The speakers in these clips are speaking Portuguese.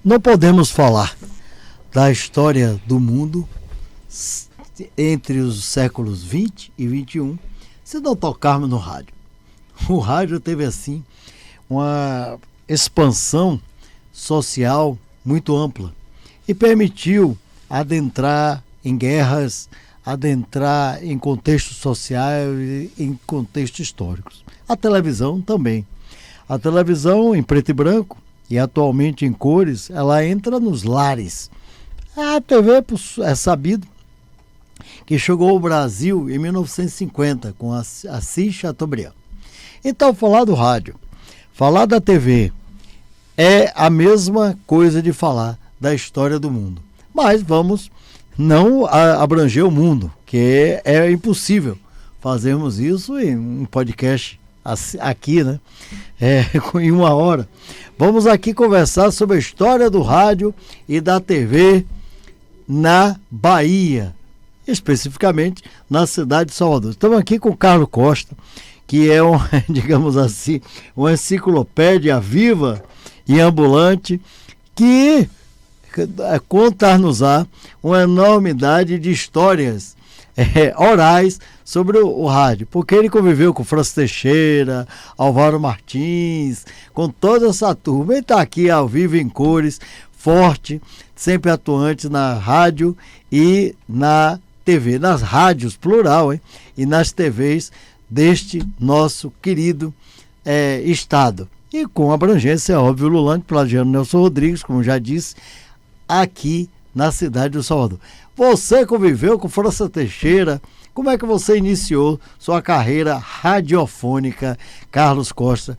Não podemos falar da história do mundo entre os séculos 20 e 21 se não tocarmos no rádio. O rádio teve assim uma expansão social muito ampla e permitiu adentrar em guerras, adentrar em contextos sociais, em contextos históricos. A televisão também. A televisão em preto e branco e atualmente em cores, ela entra nos lares. A TV é sabido que chegou ao Brasil em 1950 com Assis Chateaubriand. Então, falar do rádio, falar da TV é a mesma coisa de falar da história do mundo. Mas vamos não abranger o mundo, que é impossível fazermos isso em um podcast aqui, né? Em 1 hora. Vamos aqui conversar sobre a história do rádio e da TV na Bahia, especificamente na cidade de Salvador. Estamos aqui com o Carlos Costa, que é digamos assim, uma enciclopédia viva e ambulante, que contar-nos-á uma enormidade de histórias orais sobre o rádio, porque ele conviveu com França Teixeira, Álvaro Martins, com toda essa turma. Ele está aqui ao vivo em cores, forte, sempre atuante na rádio e na TV, nas rádios, plural, hein? E nas TVs deste nosso querido estado. E com abrangência, óbvio, Lulante, plagiando Nelson Rodrigues, como já disse, aqui na cidade de Salvador. Você conviveu com França Teixeira, como é que você iniciou sua carreira radiofônica, Carlos Costa?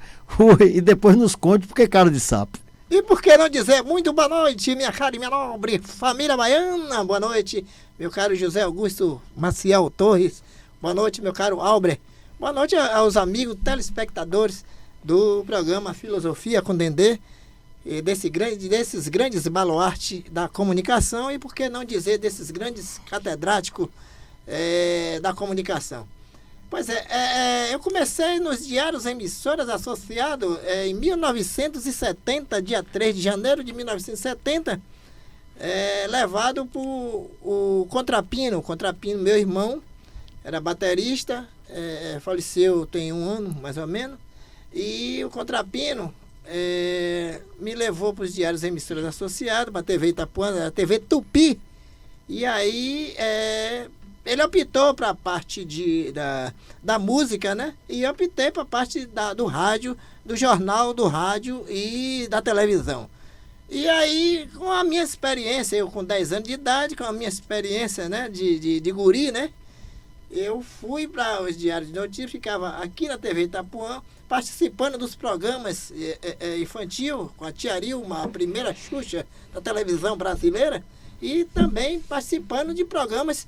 E depois nos conte porque é cara de sapo. E por que não dizer muito boa noite, minha cara e minha nobre família baiana? Boa noite, meu caro José Augusto Maciel Torres. Boa noite, meu caro Albrecht. Boa noite aos amigos telespectadores do programa Filosofia com Dendê, e desses grandes baluartes da comunicação, e por que não dizer desses grandes catedráticos da comunicação. Pois eu comecei nos diários emissoras associados em 1970, dia 3 de janeiro de 1970, levado por o Contrapino. O Contrapino, meu irmão, era baterista, faleceu tem 1 ano, mais ou menos, e o Contrapino me levou para os diários emissoras associados, para a TV Itapuã, a TV Tupi, e aí ele optou para a parte da música, né? E eu optei para a parte do rádio, do jornal, do rádio e da televisão. E aí, com a minha experiência, eu com 10 anos de idade, com a minha experiência, né, de guri, né? Eu fui para os diários de notícias, ficava aqui na TV Itapuã, participando dos programas infantil, com a Tia Rilma, a primeira Xuxa da televisão brasileira, e também participando de programas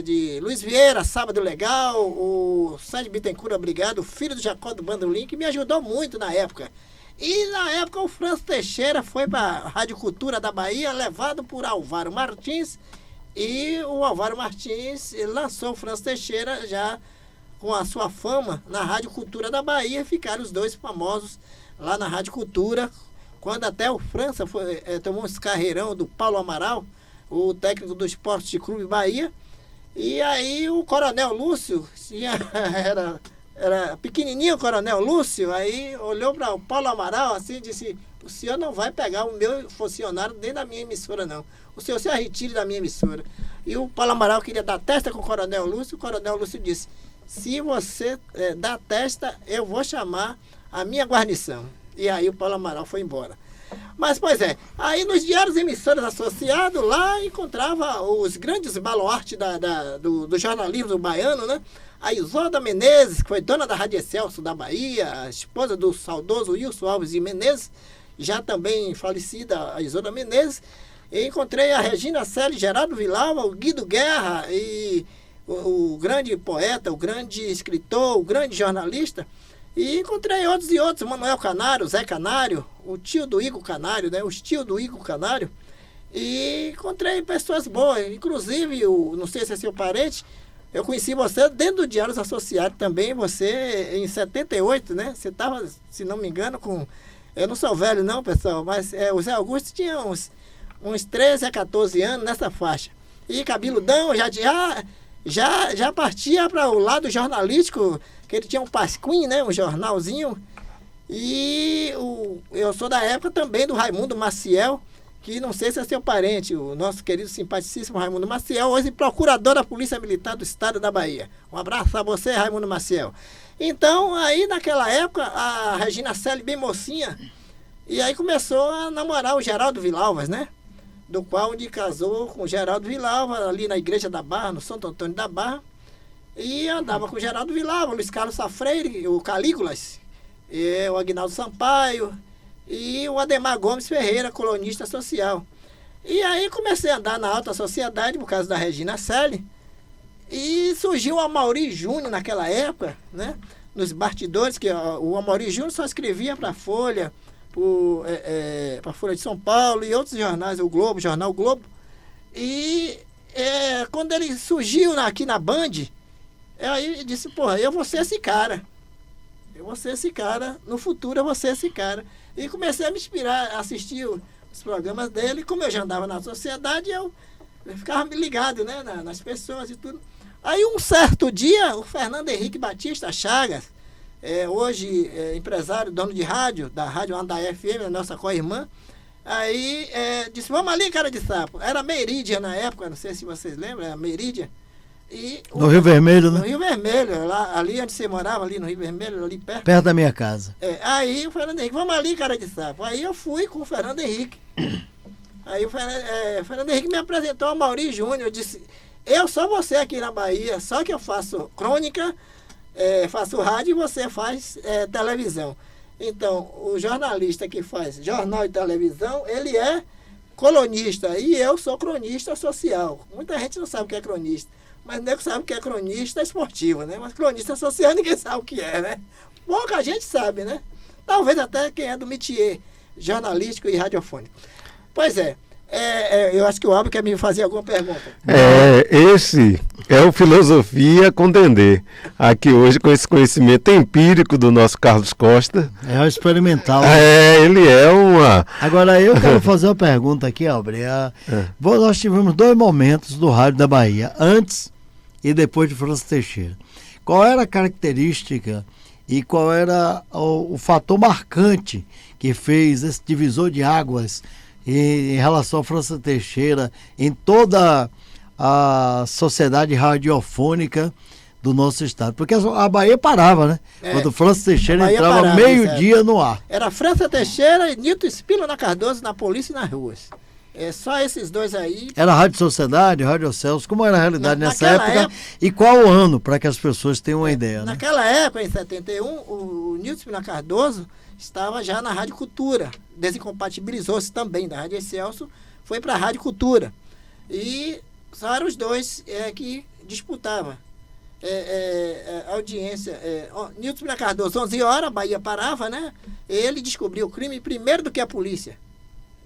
de Luiz Vieira, Sábado Legal, o Sérgio Bittencourt Obrigado, o filho do Jacó do Bandolim, que me ajudou muito na época. E na época o França Teixeira foi para a Rádio Cultura da Bahia, levado por Álvaro Martins, e o Álvaro Martins lançou o França Teixeira já com a sua fama na Rádio Cultura da Bahia. Ficaram os dois famosos lá na Rádio Cultura, quando até o França tomou esse carreirão do Paulo Amaral, o técnico do Esporte Clube Bahia. E aí o Coronel Lúcio, era pequenininho o Coronel Lúcio, aí olhou para o Paulo Amaral assim e disse: o senhor não vai pegar o meu funcionário dentro da minha emissora, não. O senhor se retire da minha emissora. E o Paulo Amaral queria dar testa com o Coronel Lúcio. O Coronel Lúcio disse: se você dar testa, eu vou chamar a minha guarnição. E aí o Paulo Amaral foi embora. Mas, pois aí nos diários emissoras associados, lá encontrava os grandes baluartes do jornalismo baiano, né? A Isolda Menezes, que foi dona da Rádio Excelsior da Bahia, a esposa do saudoso Wilson Alves de Menezes, já também falecida, a Isolda Menezes. E encontrei a Regina Celi, Geraldo Villalba, o Guido Guerra, e o grande poeta, o grande escritor, o grande jornalista. E encontrei outros e outros, Manuel Canário, Zé Canário, o tio do Igor Canário, né? Os tios do Igor Canário. E encontrei pessoas boas, inclusive, não sei se é seu parente, eu conheci você dentro do Diários Associados também, você em 78, né? Você estava, se não me engano, com Eu não sou velho não, pessoal, mas o Zé Augusto tinha uns 13 a 14 anos nessa faixa. E cabeludão, já partia para o lado jornalístico, que ele tinha um pasquim, né, um jornalzinho. E eu sou da época também do Raimundo Maciel, que não sei se é seu parente, o nosso querido simpaticíssimo Raimundo Maciel, hoje procurador da Polícia Militar do Estado da Bahia. Um abraço a você, Raimundo Maciel. Então, aí naquela época, a Regina Celi, bem mocinha, e aí começou a namorar o Geraldo Vilalvas, né? Do qual ele casou com o Geraldo Vilalva, ali na Igreja da Barra, no Santo Antônio da Barra, e andava com o Geraldo Vilalva, o Luiz Carlos Safreire, o Calígulas, o Aguinaldo Sampaio, e o Ademar Gomes Ferreira, colunista social. E aí comecei a andar na alta sociedade, por causa da Regina Celi, e surgiu o Amaury Júnior naquela época, né? Nos bastidores, que o Amaury Júnior só escrevia para a Folha, para a Folha de São Paulo e outros jornais, o Globo, Jornal Globo. E quando ele surgiu aqui na Band, aí disse, porra, eu vou ser esse cara. Eu vou ser esse cara, no futuro eu vou ser esse cara. E comecei a me inspirar, a assistir os programas dele. Como eu já andava na sociedade, eu ficava ligado, né, nas pessoas e tudo. Aí um certo dia, o Fernando Henrique Batista Chagas, hoje empresário, dono de rádio, da Rádio Andaé FM, a nossa co-irmã, aí disse, vamos ali, cara de sapo. Era Merídia na época, não sei se vocês lembram, era Merídia. No Rio Vermelho, né? No Rio Vermelho, ali onde você morava, ali no Rio Vermelho, ali perto. Perto da minha casa. Aí o Fernando Henrique, vamos ali, cara de sapo. Aí eu fui com o Fernando Henrique. Aí o Fernando Henrique me apresentou ao Amaury Júnior. Eu disse, eu sou você aqui na Bahia, só que eu faço crônica, faço rádio e você faz televisão. Então, o jornalista que faz jornal e televisão, ele é colunista e eu sou cronista social. Muita gente não sabe o que é cronista, mas nego sabe o que é cronista esportivo, né? Mas cronista social ninguém sabe o que é, né? Pouca gente sabe, né? Talvez até quem é do métier jornalístico e radiofônico. Pois eu acho que o Albert quer me fazer alguma pergunta. Esse é o Filosofia com Dendê. Aqui hoje com esse conhecimento empírico do nosso Carlos Costa. É o experimental. Ele é uma... Agora eu quero fazer uma pergunta aqui, Albert. Nós tivemos 2 momentos do Rádio da Bahia, antes e depois de França Teixeira. Qual era a característica e qual era o fator marcante que fez esse divisor de águas em relação a França Teixeira em toda a sociedade radiofônica do nosso estado? Porque a Bahia parava, né? Quando França Teixeira entrava meio-dia no ar. Era França Teixeira e Nilton Spínola Cardoso na polícia e nas ruas. Só esses dois aí. Era Rádio Sociedade, Rádio Celso. Como era a realidade nessa época? E qual o ano, para que as pessoas tenham uma ideia? Naquela época, em 71, o Nilton Spínola Cardoso estava já na Rádio Cultura. Desincompatibilizou-se também da Rádio Celso, foi para a Rádio Cultura. E só eram os dois que disputavam a audiência. Nilton Spínola Cardoso, 11 horas, a Bahia parava, né? Ele descobriu o crime primeiro do que a polícia.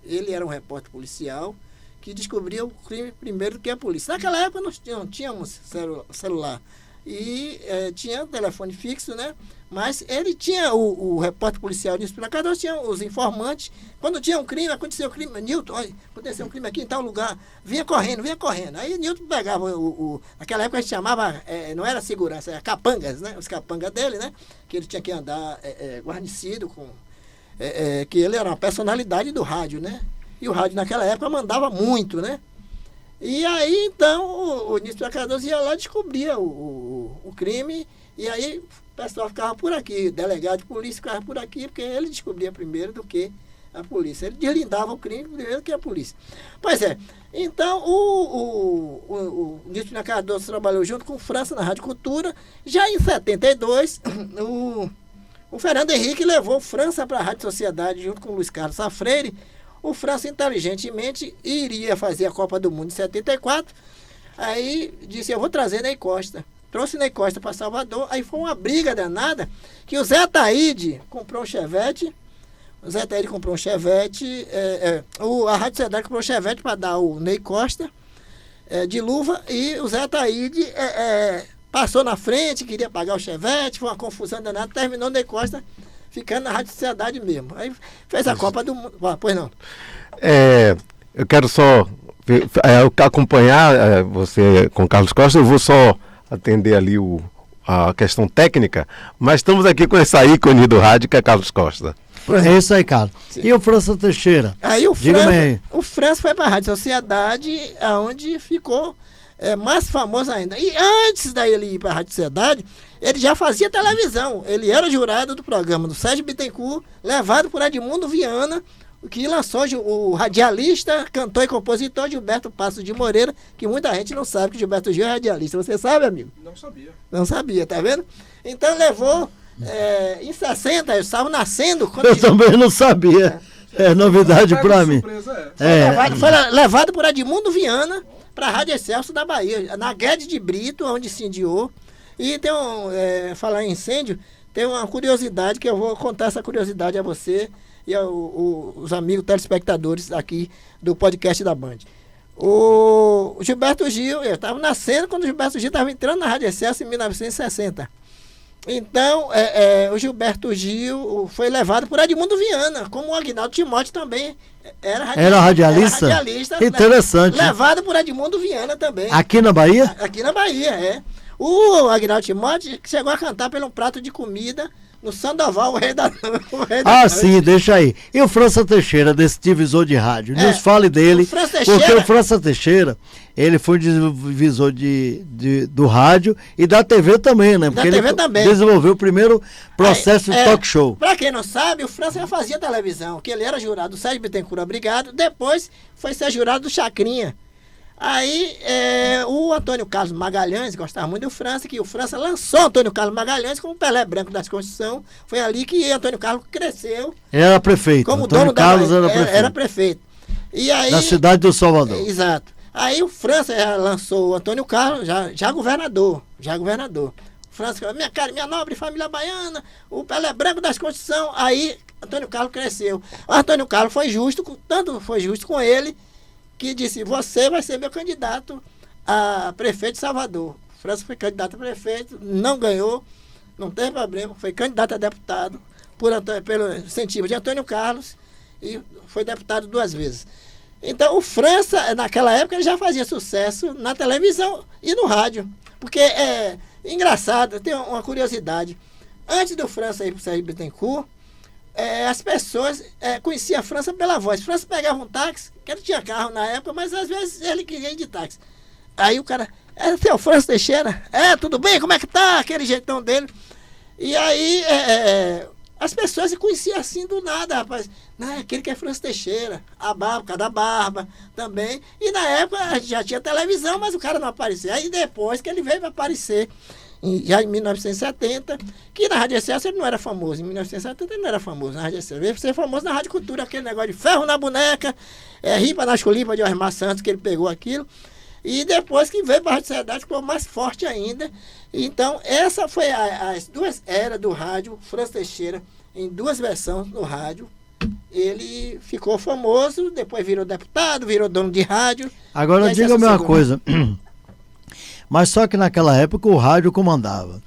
Ele era um repórter policial que descobriu o crime primeiro do que a polícia. Naquela época não tínhamos celular. E tinha telefone fixo, né? Mas ele tinha, o repórter policial de Espírito Cardoso, tinha os informantes. Quando tinha um crime, aconteceu um crime, Nilton, olha, aconteceu um crime aqui em tal lugar, vinha correndo. Aí Nilton pegava naquela época a gente chamava, não era segurança, era capangas, né? Os capangas dele, né? Que ele tinha que andar guarnecido com... que ele era uma personalidade do rádio, né? E o rádio naquela época mandava muito, né? E aí, então, o Nilton Cardoso ia lá e descobria o crime, e aí o pessoal ficava por aqui, o delegado de polícia ficava por aqui, porque ele descobria primeiro do que a polícia. Ele deslindava o crime primeiro do que a polícia. Pois é, então o Nilton Cardoso trabalhou junto com França na Rádio Cultura. Já em 72, o Fernando Henrique levou França para a Rádio Sociedade junto com o Luiz Carlos Safreire. O França, inteligentemente, iria fazer a Copa do Mundo em 74. Aí disse, eu vou trazer Ney Costa. Trouxe Ney Costa para Salvador. Aí foi uma briga danada, que o Zé Ataíde comprou um Chevette. A Rádio Sociedade comprou um Chevette para dar o Ney Costa de luva. E o Zé Ataíde passou na frente, queria pagar o Chevette. Foi uma confusão danada. Terminou o Ney Costa ficando na Rádio Sociedade mesmo. Aí fez a Copa do Mundo. Pois não. Eu quero só acompanhar você com Carlos Costa. Eu vou só atender ali a questão técnica, mas estamos aqui com essa ícone do rádio que é Carlos Costa. É isso aí, Carlos. Sim. E o França Teixeira? Aí o França foi para a Rádio Sociedade, onde ficou mais famoso ainda. E antes dele ir para a Rádio Sociedade, ele já fazia televisão. Ele era jurado do programa do Sérgio Bittencourt, levado por Edmundo Viana, que lançou o radialista, cantor e compositor Gilberto Passos de Moreira, que muita gente não sabe que Gilberto Gil é radialista. Você sabe, amigo? Não sabia. Não sabia, tá vendo? Então levou, em 60, eu estava nascendo. Eu também não sabia. É novidade para mim. Foi levado por Edmundo Viana para a Rádio Excelsior da Bahia, na Guedes de Brito, onde incendiou. E tem falar em incêndio, tem uma curiosidade que eu vou contar essa curiosidade a você e os amigos telespectadores aqui do podcast da Band. O Gilberto Gil, eu estava nascendo quando o Gilberto Gil estava entrando na Rádio Excelsior em 1960. Então, o Gilberto Gil foi levado por Edmundo Viana, como o Aguinaldo Timóteo também era radialista. Interessante. Levado por Edmundo Viana também. Aqui na Bahia? Aqui na Bahia, O Aguinaldo Timóteo chegou a cantar pelo prato de comida no Sandoval, o rei da noite. Sim, deixa aí. E o França Teixeira, desse divisor de rádio? Nos fale dele, porque o França Teixeira, ele foi divisor do rádio e da TV também, né? Porque ele desenvolveu o primeiro processo de talk show. Pra quem não sabe, o França já fazia televisão, que ele era jurado do Sérgio Bittencourt Obrigado, depois foi ser jurado do Chacrinha. Aí o Antônio Carlos Magalhães gostava muito do França, que o França lançou Antônio Carlos Magalhães como Pelé Branco da Constituição. Foi ali que Antônio Carlos cresceu. Era prefeito. Como Antônio dono Carlos era prefeito. E aí, da cidade do Salvador. Exato. Aí o França lançou o Antônio Carlos, já governador. O França, minha nobre família baiana, o Pelé Branco da Constituição. Aí Antônio Carlos cresceu. O Antônio Carlos foi justo, tanto foi justo com ele, que disse, você vai ser meu candidato a prefeito de Salvador. O França foi candidato a prefeito, não ganhou, não teve problema, foi candidato a deputado pelo incentivo de Antônio Carlos e foi deputado 2 vezes. Então o França, naquela época, ele já fazia sucesso na televisão e no rádio. Porque engraçado, tem uma curiosidade. Antes do França ir para o Sérgio Bittencourt, as pessoas conheciam a França pela voz. França pegava um táxi, que ele tinha carro na época, mas às vezes ele queria ir de táxi. Aí o cara, seu França Teixeira? Tudo bem? Como é que tá? Aquele jeitão dele. E aí as pessoas se conheciam assim do nada, rapaz. Não, aquele que é França Teixeira, a barba, cada barba também. E na época a gente já tinha televisão, mas o cara não aparecia. Aí depois que ele veio para aparecer, já em 1970, que na Rádio Excelsior ele não era famoso. Em 1970 ele não era famoso na Rádio Excelsior. Ele veio ser famoso na Rádio Cultura, aquele negócio de ferro na boneca, ripa na chulipa de Osmar Santos, que ele pegou aquilo. E depois que veio para a Rádio Sociedade, ficou mais forte ainda. Então, essa foi as 2 eras do rádio, França Teixeira, em 2 versões no rádio. Ele ficou famoso, depois virou deputado, virou dono de rádio. Agora diga-me uma coisa. Mas só que naquela época o rádio comandava.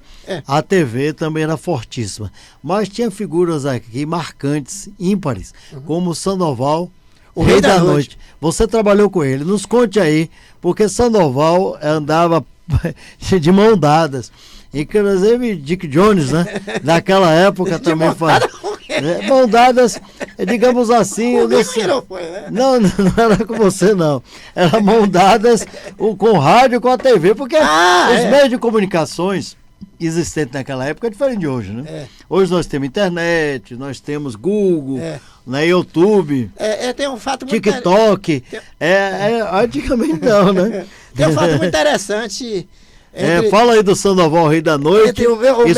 A TV também era fortíssima. Mas tinha figuras aqui marcantes, ímpares, como Sandoval, o Rei da Noite. Você trabalhou com ele. Nos conte aí, porque Sandoval andava de mão dadas. Inclusive Dick Jones, né? Naquela época também faz. Mão dadas, digamos assim. Não era com você, não. Era mão dadas com o rádio e com a TV, porque os meios de comunicações existentes naquela época é diferente de hoje, né? Hoje nós temos internet, nós temos Google, né, YouTube, tem um fato muito TikTok. Antigamente não, né? Tem um fato muito interessante. Fala aí do Sandoval, Rei da Noite,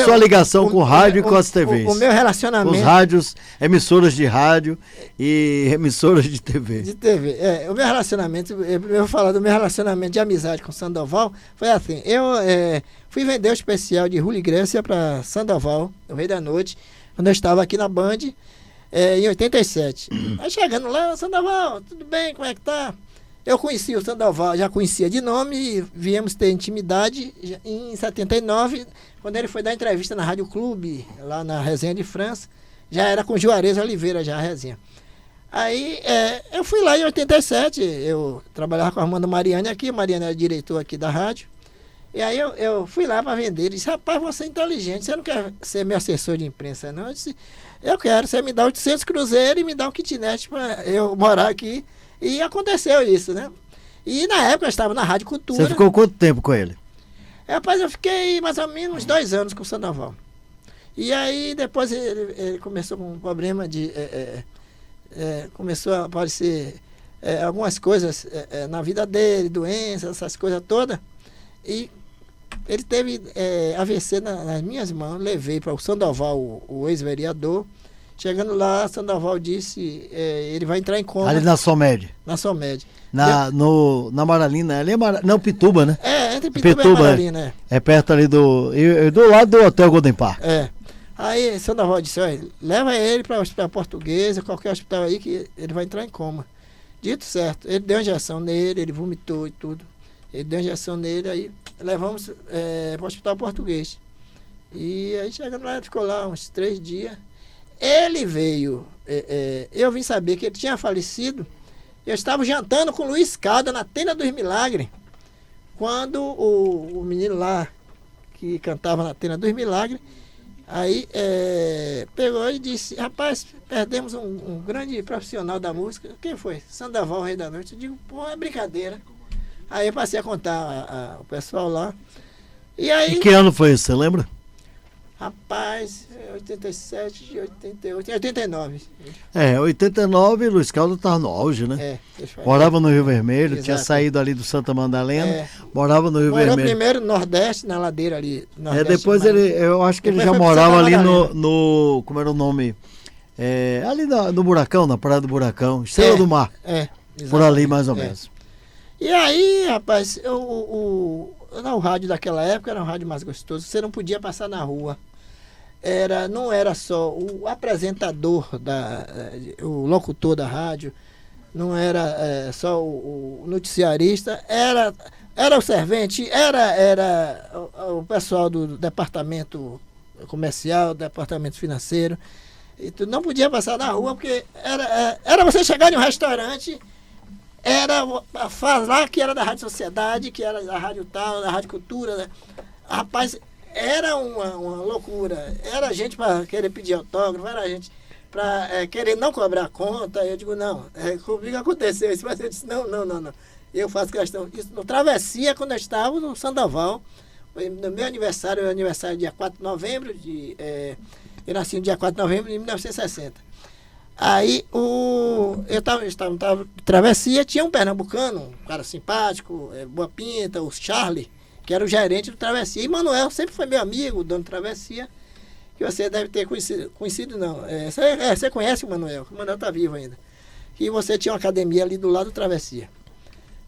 sua ligação com o rádio e com as TVs. O meu relacionamento... Os rádios, emissoras de rádio e emissoras de TV. O meu relacionamento, eu vou falar do meu relacionamento de amizade com o Sandoval, foi assim, eu fui vender o especial de Rulli Grécia para Sandoval, o Rei da Noite, quando eu estava aqui na Band, em 87. Aí chegando lá, Sandoval, tudo bem, como é que tá? Eu conheci o Sandoval, já conhecia de nome e viemos ter intimidade em 79, quando ele foi dar entrevista na Rádio Clube, lá na Resenha de França. Já era com Juarez Oliveira, já a resenha. Aí eu fui lá em 87, eu trabalhava com a Armando Mariani aqui, Mariani era diretor aqui da rádio. E aí eu fui lá para vender, ele disse, rapaz, você é inteligente, você não quer ser meu assessor de imprensa não? Eu disse, eu quero, você me dá 800 cruzeiros e me dá um kitnet para eu morar aqui. E aconteceu isso, né? E na época eu estava na Rádio Cultura. Você ficou quanto tempo com ele? Rapaz, eu fiquei mais ou menos uns 2 anos com o Sandoval. E aí depois ele começou com um problema de... começou a aparecer algumas coisas na vida dele, doenças, essas coisas todas. E ele teve AVC nas minhas mãos, levei para o Sandoval, o ex-vereador. Chegando lá, Sandoval disse, ele vai entrar em coma. Ali na Somed. Na Somed. Na Maralina, ali não, Pituba, né? Entre Pituba e Maralina. É perto ali do lado do Hotel Golden Park. Aí Sandoval disse, olha, leva ele para o Hospital Portuguesa, qualquer hospital aí que ele vai entrar em coma. Dito certo, ele deu injeção nele, ele vomitou e tudo. Ele deu injeção nele, aí levamos para o Hospital Português. E aí chegando lá, ele ficou lá uns 3 dias. Ele veio, eu vim saber que ele tinha falecido. Eu estava jantando com o Luiz Calda na Tenda dos Milagres, quando o menino lá que cantava na Tenda dos Milagres, aí pegou e disse, rapaz, perdemos um grande profissional da música. Quem foi? Sandoval, Rei da Noite. Eu digo, pô, é brincadeira. Aí eu passei a contar o pessoal lá. E aí... E que ano foi isso, você lembra? Rapaz, 87, 88, 89. 89, Luiz Caldas estava no auge, né? Morava no Rio Vermelho, exato. Tinha saído ali do Santa Madalena, morava no Rio Vermelho. Morou primeiro no Nordeste, na ladeira ali. Depois eu acho que ele já morava ali no como era o nome? Ali no Buracão, na Praia do Buracão, Estrela do Mar. Por ali mais ou menos. E aí, rapaz, o rádio daquela época era um rádio mais gostoso, você não podia passar na rua. Não era só o apresentador, o locutor da rádio, não era só o noticiarista, era o servente, era o pessoal do departamento comercial, departamento financeiro. E tu não podia passar na rua, porque era você chegar em um restaurante, era falar que era da Rádio Sociedade, que era da Rádio Tal, da Rádio Cultura, né? Rapaz, era uma loucura. Era gente para querer pedir autógrafo, era gente para querer não cobrar conta. Eu digo, não, comigo aconteceu isso, mas eu disse, não. Eu faço questão. Isso no Travessia, quando eu estava no Sandoval, no meu aniversário, dia 4 de novembro, eu nasci no dia 4 de novembro de 1960. Aí eu estava em Travessia, tinha um pernambucano, um cara simpático, boa pinta, o Charlie, que era o gerente do Travessia. E Manuel sempre foi meu amigo, o dono do Travessia, que você deve ter conhecido não. Você conhece o Manuel está vivo ainda. E você tinha uma academia ali do lado do Travessia.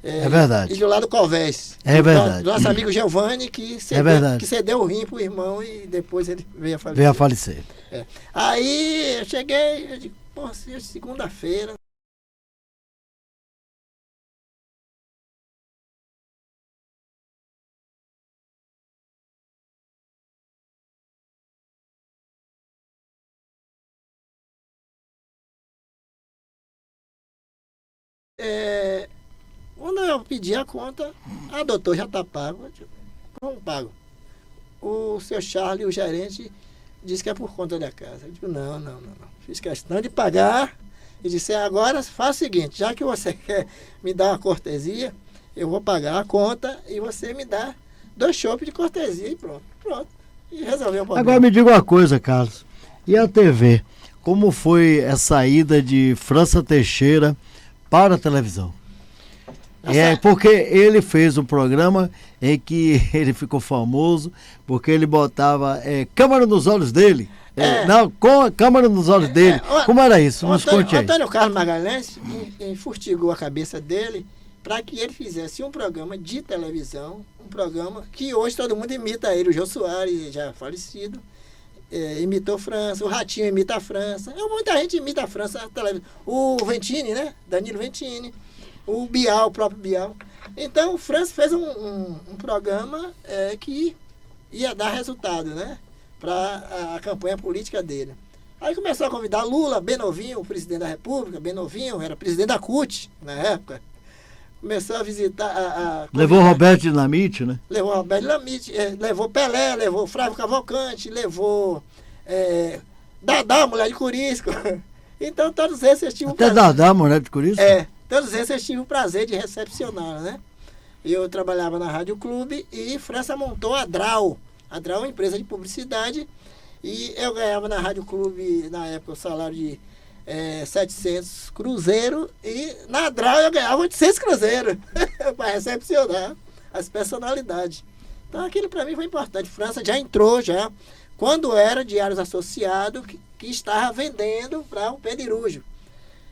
É verdade. E do lado do Colvés. É verdade. Do nosso amigo Giovanni, que cedeu o rim pro irmão e depois ele veio a falecer. Aí eu cheguei, eu digo, pô, segunda-feira. Quando eu pedi a conta, doutor, já está pago. Eu digo, como pago? O seu Charlie, o gerente, disse que é por conta da casa. Eu digo, não. Fiz questão de pagar e disse, agora faça o seguinte, já que você quer me dar uma cortesia, eu vou pagar a conta e você me dá 2 chopes de cortesia e pronto. E resolveu o problema. Agora me diga uma coisa, Carlos. E a TV? Como foi a saída de França Teixeira para a televisão? Porque ele fez um programa em que ele ficou famoso, porque ele botava câmera nos olhos dele. Com a câmera nos olhos dele. Como era isso? Nos conte aí. Antônio Carlos Magalhães fustigou a cabeça dele para que ele fizesse um programa de televisão, um programa que hoje todo mundo imita ele. O Jô Soares, já falecido, imitou França, o Ratinho imita a França. Muita gente imita a França na televisão. O Ventini, né? Danilo Ventini. O Bial, o próprio Bial. Então, o França fez um programa que ia dar resultado, né? Para a campanha política dele. Aí começou a convidar Lula, Benovinho, o presidente da República, Benovinho, era presidente da CUT na época. Começou a visitar... Levou Roberto Dinamite, né? Levou Roberto Dinamite, levou Pelé, levou Flávio Cavalcante, levou Dadá, mulher de Curisco. Então todos esses eu tive o Até prazer. Dadá, mulher de Curisco? Todos esses eu tive o prazer de recepcionar, né? Eu trabalhava na Rádio Clube e França montou a Drau. A Drau é uma empresa de publicidade e eu ganhava na Rádio Clube, na época, o salário de 700 cruzeiro e na Drau eu ganhava 800 cruzeiro para recepcionar as personalidades. Então aquilo para mim foi importante. França já entrou, quando era Diários Associados, que estava vendendo para o Pedirujo.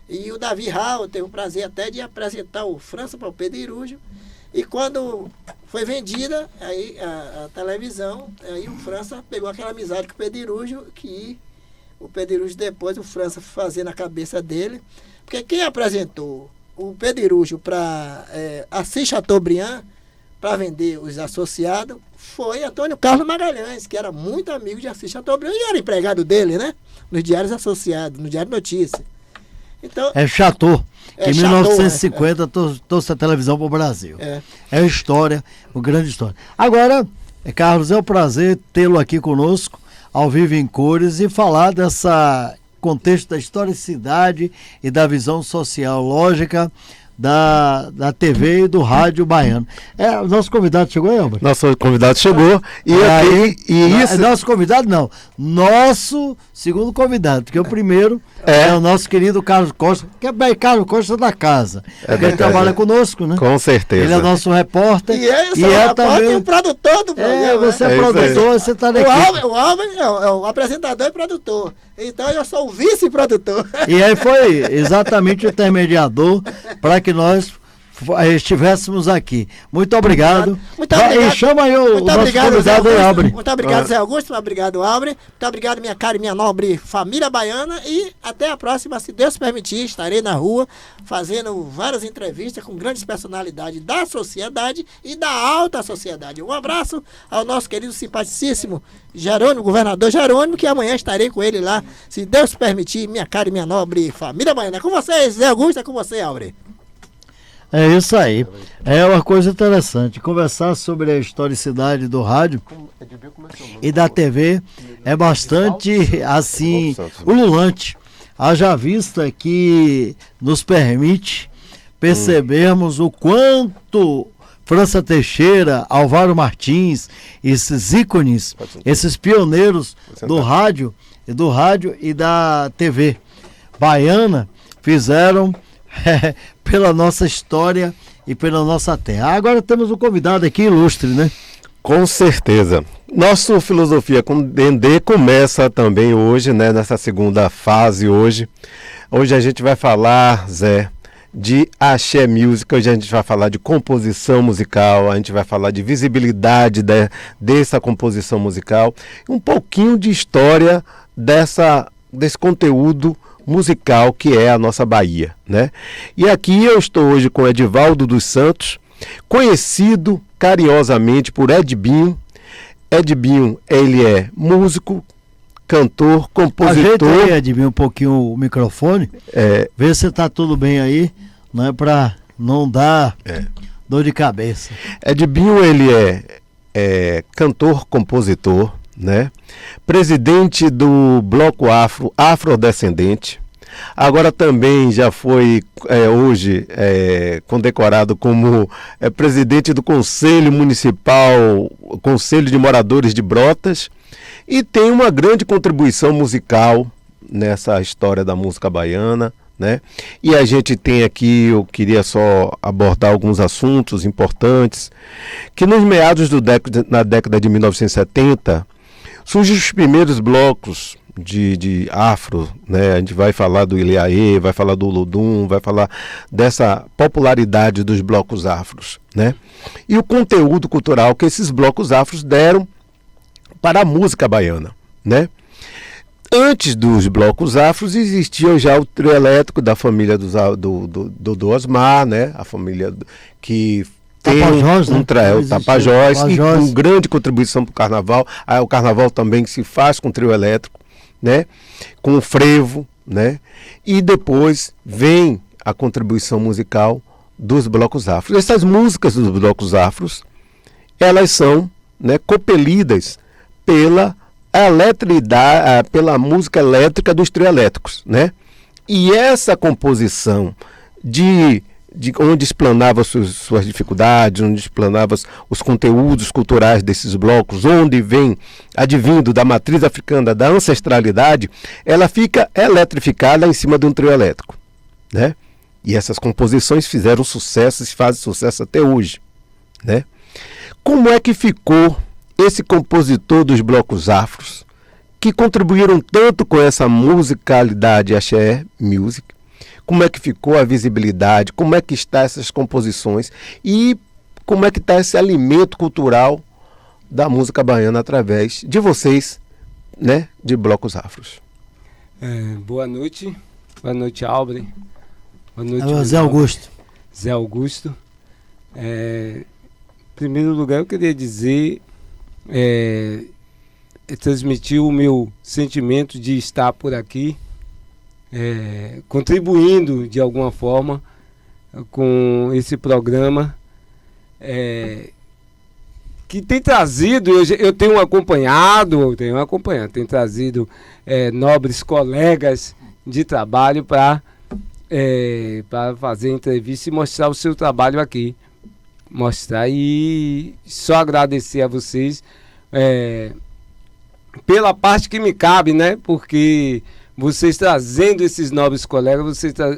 E o Davi Raul teve o prazer até de apresentar o França para o Pedirujo. E quando foi vendida aí a televisão, aí o França pegou aquela amizade com o Pedirujo, que o Pedirujo depois, o França fazia na cabeça dele. Porque quem apresentou o Pedirujo para Assis Chateaubriand, para vender os associados, foi Antônio Carlos Magalhães, que era muito amigo de Assis Chateaubriand e era empregado dele, né? Nos Diários Associados, no Diário Notícia. Então, Chateau, que em Chateau, 1950 trouxe a televisão para o Brasil. É história, uma grande história. Agora, Carlos, é um prazer tê-lo aqui conosco, ao vivo em cores, e falar dessa contexto da historicidade e da visão social lógica da TV e do rádio baiano. O nosso convidado chegou aí, Albert? Nosso convidado chegou Nosso convidado não, nosso segundo convidado, porque o primeiro é o nosso querido Carlos Costa, que é Carlos Costa da casa. Ele trabalha conosco, né? Com certeza. Ele é nosso repórter. E é também o produtor do programa. Você é produtor, você está aqui. O Albert é o apresentador e produtor. Então eu sou o vice-produtor. E aí foi exatamente o intermediador para que nós estivéssemos aqui. Muito obrigado. Muito obrigado. E chama aí o nosso convidado aí, Albert. Muito obrigado, Zé Augusto. Muito obrigado, Albert. Muito obrigado, minha cara e minha nobre família baiana. E até a próxima, se Deus permitir. Estarei na rua fazendo várias entrevistas com grandes personalidades da sociedade e da alta sociedade. Um abraço ao nosso querido simpaticíssimo Jerônimo, governador Jerônimo, que amanhã estarei com ele lá, se Deus permitir, minha cara e minha nobre família baiana. É com vocês, Zé Augusto, é com você, Albert. É isso aí. É uma coisa interessante. Conversar sobre a historicidade do rádio e da TV é bastante, assim, ululante. Haja vista que nos permite percebermos o quanto França Teixeira, Álvaro Martins, esses ícones, esses pioneiros do rádio e da TV baiana fizeram pela nossa história e pela nossa terra. Agora temos um convidado aqui ilustre, né? Com certeza. Nosso Filosofia com Dendê começa também hoje, né? Nessa segunda fase hoje. Hoje a gente vai falar, Zé, de axé music. Hoje a gente vai falar de composição musical, a gente vai falar de visibilidade dessa composição musical, um pouquinho de história desse conteúdo musical que é a nossa Bahia, né? E aqui eu estou hoje com Edivaldo dos Santos, conhecido carinhosamente por Edbinho. Edbinho, ele é músico, cantor, compositor. Ajeita aí, Edbinho, um pouquinho o microfone. Vê se tá tudo bem aí, não é para não dar dor de cabeça. Edbinho, ele é cantor, compositor, né? Presidente do Bloco Afrodescendente. Agora também já foi hoje condecorado como presidente do Conselho Municipal, Conselho de Moradores de Brotas, e tem uma grande contribuição musical nessa história da música baiana, né? E a gente tem aqui, eu queria só abordar alguns assuntos importantes, que nos meados na década de 1970, surgem os primeiros blocos de afro, né? A gente vai falar do Iliaê, vai falar do Olodum, vai falar dessa popularidade dos blocos afros, né? E o conteúdo cultural que esses blocos afros deram para a música baiana, né? Antes dos blocos afros existia já o trio elétrico da família do Osmar, né? A família que tem Tapajós, né? Tapajós, e com grande contribuição para o carnaval. O carnaval também que se faz com trio elétrico, né, com o frevo, né, e depois vem a contribuição musical dos blocos afros. Essas músicas dos blocos afros, elas são, né, compelidas pela eletridade, pela música elétrica dos trio elétricos, né? E essa composição de onde explanava suas dificuldades, onde explanava os conteúdos culturais desses blocos, onde vem advindo da matriz africana, da ancestralidade, ela fica eletrificada em cima de um trio elétrico, né? E essas composições fizeram sucesso e fazem sucesso até hoje, né? Como é que ficou esse compositor dos blocos afros, que contribuíram tanto com essa musicalidade axé music? Como é que ficou a visibilidade? Como é que está essas composições? E como é que está esse alimento cultural da música baiana através de vocês, né, de blocos afros? Boa noite, Albre. Boa noite, Zé Augusto. Zé Augusto. Em primeiro lugar, eu queria dizer, transmitir o meu sentimento de estar por aqui, contribuindo de alguma forma com esse programa que tem trazido, eu tenho acompanhado, tem trazido nobres colegas de trabalho para fazer entrevista e mostrar o seu trabalho aqui. Mostrar e só agradecer a vocês pela parte que me cabe, né? Porque vocês trazendo esses nobres colegas,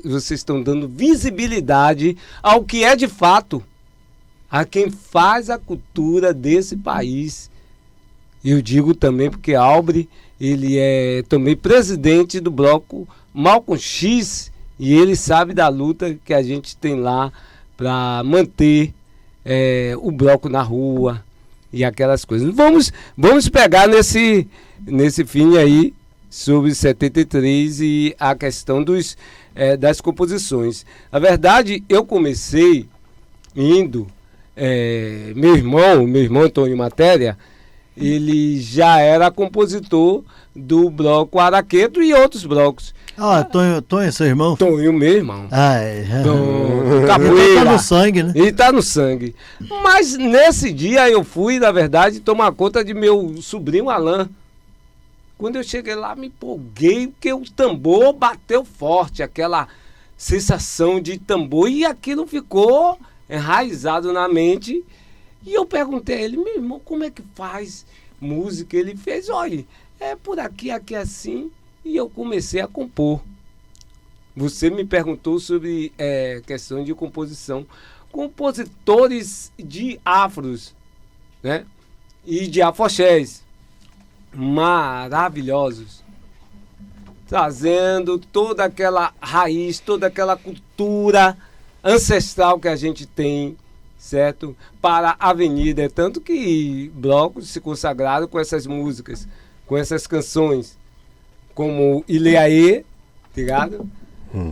vocês estão dando visibilidade ao que é de fato, a quem faz a cultura desse país. Eu digo também porque Albre, ele é também presidente do bloco Malcolm X, e ele sabe da luta que a gente tem lá para manter o bloco na rua e aquelas coisas. Vamos pegar nesse fim aí sobre 73 e a questão das composições. Na verdade, eu comecei indo, meu irmão Antônio Matéria, ele já era compositor do bloco Araqueto e outros blocos. Tonho é seu irmão? Tonho, meu irmão. Capoeira. Ele tá no sangue, né? Ele tá no sangue. Mas nesse dia eu fui, na verdade, tomar conta de meu sobrinho Alain. Quando eu cheguei lá, me empolguei, porque o tambor bateu forte, aquela sensação de tambor, e aquilo ficou enraizado na mente. E eu perguntei a ele, meu irmão, como é que faz música? Ele fez, olha, por aqui assim. E eu comecei a compor. Você me perguntou sobre questão de composição. Compositores de afros, né? E de afoxés maravilhosos, trazendo toda aquela raiz, toda aquela cultura ancestral que a gente tem, certo? Para a avenida. Tanto que blocos se consagraram com essas músicas, com essas canções, como Ileaê, ligado?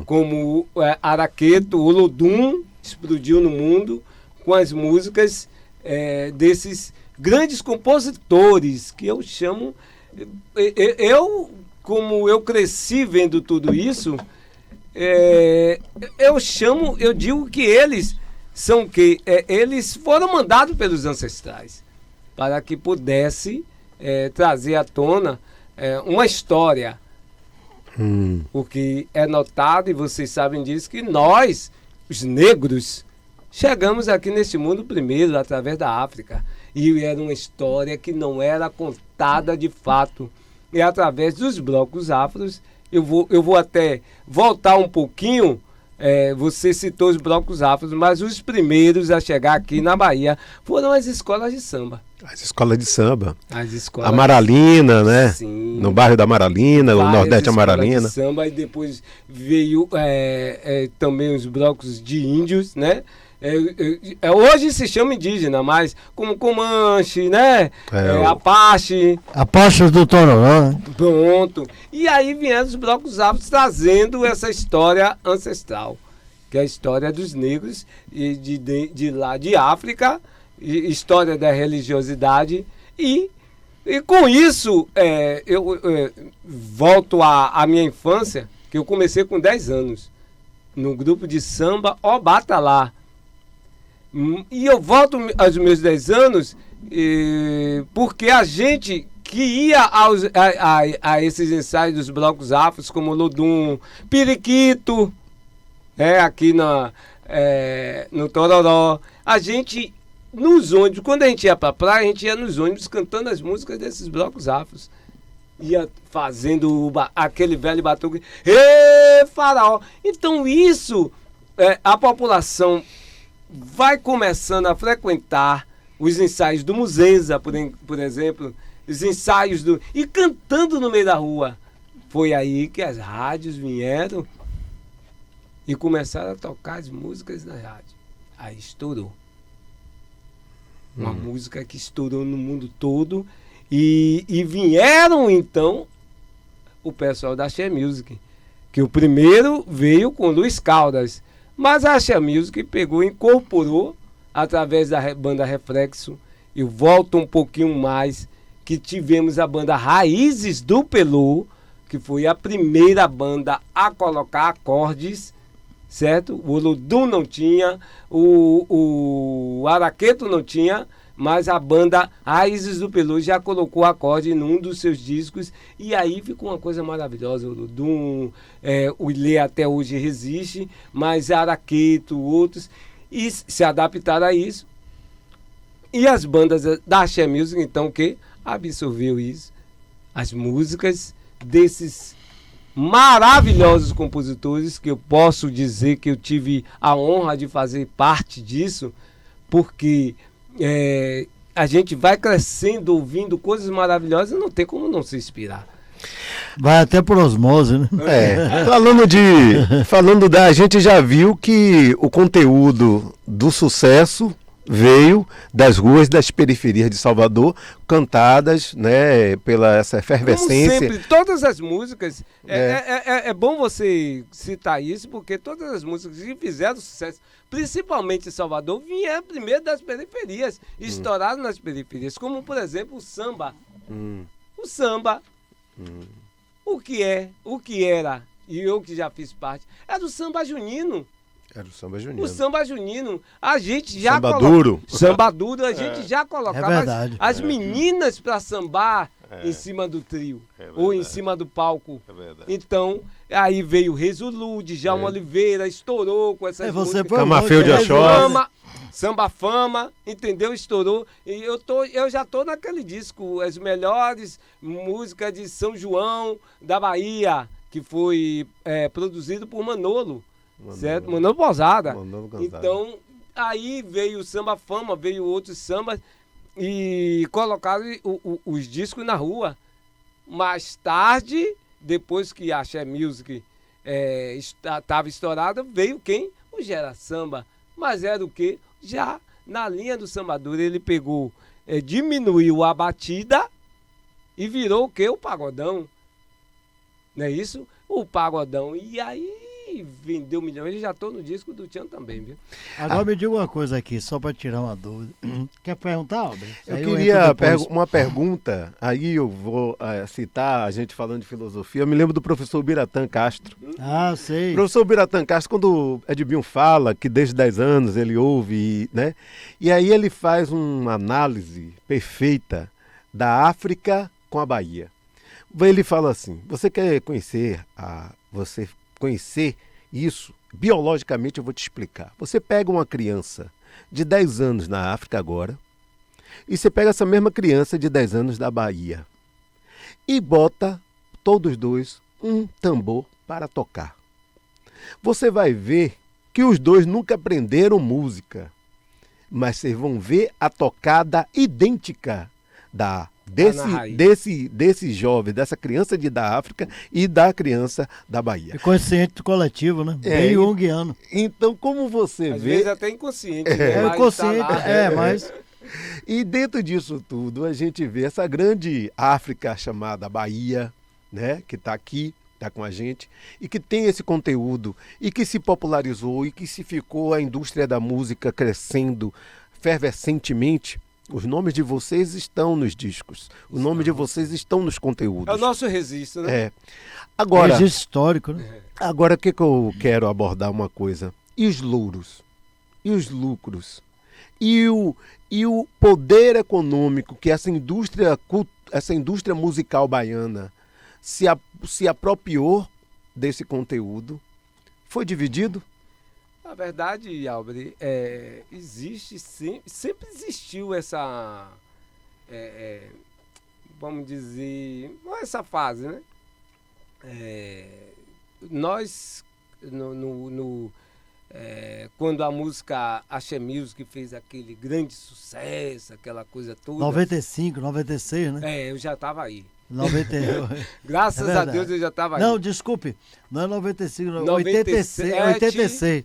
Como Araqueto, Olodum, explodiu no mundo com as músicas desses grandes compositores, que eu chamo... Como eu cresci vendo tudo isso, eu digo que eles são que eles foram mandados pelos ancestrais para que pudesse trazer à tona uma história. O que é notado, e vocês sabem disso, que nós, os negros, chegamos aqui neste mundo primeiro, através da África. E era uma história que não era contada de fato. E através dos blocos afros, eu vou até voltar um pouquinho. Você citou os blocos afros, mas os primeiros a chegar aqui na Bahia foram as escolas de samba. As escolas de samba. As escolas... Amaralina, né? Sim. No bairro da Amaralina, o Nordeste Amaralina. De samba, e depois veio também os blocos de índios, né? Hoje se chama indígena, mas como Comanche, né? Apache. Apache do Tororó, né? Pronto. E aí vieram os blocos afros trazendo essa história ancestral, que é a história dos negros e de lá de África, história da religiosidade, e E com isso, eu volto à minha infância, que eu comecei com 10 anos, no grupo de samba O Batalá. E eu volto aos meus 10 anos porque a gente que ia a esses ensaios dos blocos afros, como Lodum, Periquito, aqui no Tororó, a gente, nos ônibus, quando a gente ia pra praia, a gente ia nos ônibus cantando as músicas desses blocos afros. Ia fazendo aquele velho batuque, ê, faraó. Então isso, a população vai começando a frequentar os ensaios do Muzenza, por exemplo, os ensaios e cantando no meio da rua. Foi aí que as rádios vieram e começaram a tocar as músicas na rádio. Aí estourou. Uma música que estourou no mundo todo. E vieram, então, o pessoal da Axé Music, que o primeiro veio com Luiz Caldas, mas a Axé Music pegou e incorporou, através da banda Reflexo, e volta um pouquinho mais, que tivemos a banda Raízes do Pelô, que foi a primeira banda a colocar acordes, certo? O Olodum não tinha, o Araqueto não tinha, mas a banda Raízes do Pelô já colocou acorde num dos seus discos, e aí ficou uma coisa maravilhosa. O Olodum, o Ilê até hoje resiste, mas Araqueto, outros, e se adaptaram a isso. E as bandas da Axé Music, então, que absorveu isso, as músicas desses maravilhosos compositores, que eu posso dizer que eu tive a honra de fazer parte disso, porque a gente vai crescendo ouvindo coisas maravilhosas e não tem como não se inspirar. Vai até por osmose, né? A gente já viu que o conteúdo do sucesso veio das ruas das periferias de Salvador, cantadas, né, pela essa efervescência. Como sempre, todas as músicas, é bom você citar isso, porque todas as músicas que fizeram sucesso, principalmente em Salvador, vieram primeiro das periferias, estouraram nas periferias, como, por exemplo, o samba. O samba, o que era, e eu que já fiz parte, era o samba junino. Era o samba junino. O samba junino, a gente já Samba duro. Samba duro, a gente já colocava verdade. as meninas para sambar em cima do trio, ou em cima do palco. É verdade. Então, aí veio Resolu, Djalma Oliveira, estourou com essas Você músicas. foi Camafeu de longe, Oxóssi. Samba Fama, entendeu? Estourou. E eu já tô naquele disco, as melhores músicas de São João, da Bahia, que foi produzido por Manolo. Certo? Manolo Posada. Então, aí veio o Samba Fama, veio outros sambas e colocaram os discos na rua. Mais tarde, depois que a Axé Music estava estourada, veio quem? O Gera Samba. Mas era o quê? Já na linha do sambador, ele pegou, diminuiu a batida e virou o quê? O pagodão. Não é isso? O pagodão. E aí vendeu milhões. Eu já estou no disco do Tchan também, viu? Agora me diga uma coisa aqui, só para tirar uma dúvida. Quer perguntar, Albert? Eu Aí queria entro depois. uma pergunta, aí eu vou citar a gente falando de filosofia. Eu me lembro do professor Biratã Castro. Ah, sei. O professor Biratã Castro, quando Edbinho fala que desde 10 anos ele ouve, né? E aí ele faz uma análise perfeita da África com a Bahia. Ele fala assim, você quer conhecer isso, biologicamente eu vou te explicar. Você pega uma criança de 10 anos na África agora, e você pega essa mesma criança de 10 anos da Bahia, e bota todos dois um tambor para tocar. Você vai ver que os dois nunca aprenderam música, mas vocês vão ver a tocada idêntica desse jovem, dessa criança da África e da criança da Bahia. É consciente coletivo, né? Bem junguiano. Então, como você Às vê... vezes até inconsciente, né? Mas Inconsciente, tá lá. mas... E dentro disso tudo, a gente vê essa grande África chamada Bahia, né? Que está aqui, está com a gente, e que tem esse conteúdo, e que se popularizou, e que se ficou a indústria da música crescendo fervescentemente, Os nomes de vocês estão nos discos. Os nomes de vocês estão nos conteúdos. É o nosso registro, né? É. Agora, Registro histórico, né? agora o que eu quero abordar uma coisa. E os louros? E os lucros? E o poder econômico que essa indústria musical baiana se apropriou desse conteúdo? Foi dividido? Na verdade, Albre, existe, sempre existiu essa, vamos dizer, essa fase, né? Nós, quando a música Axé Music fez aquele grande sucesso, aquela coisa toda... 95, 96, né? Eu já estava aí. 90... Graças É a verdade. Deus eu já estava aí. Não, desculpe, não é 95, não, 97. 86.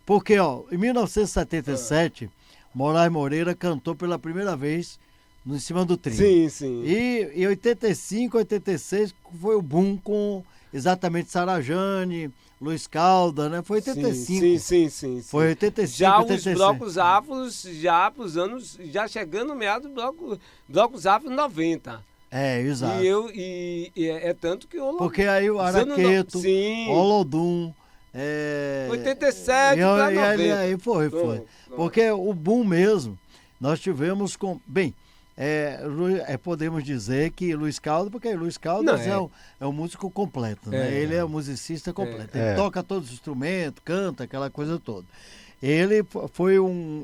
Porque, ó, em 1977, Moraes Moreira cantou pela primeira vez em cima do trio. Sim, sim. E em 85, 86 foi o boom com exatamente Sarajane, Luiz Caldas, né? Foi 85. Sim. Foi 85, Já 86. os blocos afros, já pros anos, já chegando no meado do blocos afros 90. É, exato. E é tanto que o Porque aí o Araqueto, Sim. Olodum... 87 para 90. Aí foi. Pronto. Porque o boom mesmo, nós tivemos com... Bem, podemos dizer que Luiz Caldas, porque Luiz Caldas é um músico completo, né? Ele é um musicista completo. Ele toca todos os instrumentos, canta, aquela coisa toda. Ele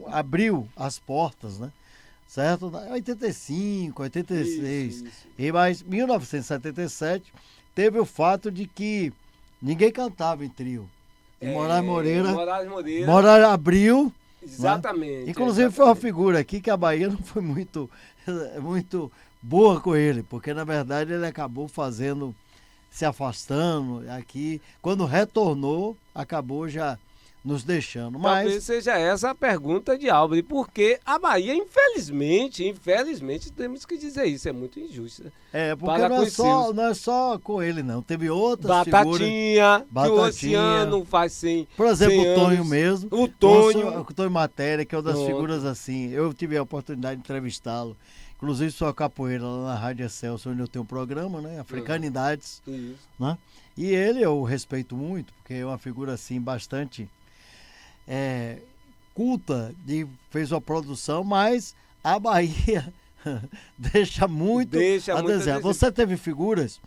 abriu as portas, né? Certo? 85, 86. Isso. E mais 1977 teve o fato de que ninguém cantava em trio. E Moraes Moreira abriu. Exatamente. Né? Inclusive foi uma figura aqui que a Bahia não foi muito boa com ele, porque na verdade ele acabou se afastando aqui. Quando retornou, acabou já nos deixando. Mas talvez seja essa a pergunta de Álvaro, porque a Bahia, infelizmente, temos que dizer isso, é muito injusto. Porque não é só com ele, não. Teve outras Batatinha, figuras. Que o Oceano faz 100 Por exemplo, 100 o Tonho anos. mesmo. O Tonho. O Tonho Matéria, que é uma das Pronto. figuras assim. Eu tive a oportunidade de entrevistá-lo. Inclusive, sou capoeira lá na Rádio Excelsior, onde eu tenho um programa, né? Africanidades. Isso. Né? E ele eu respeito muito, porque é uma figura assim bastante culta, fez uma produção, mas a Bahia deixa muito a desejar. Você teve figuras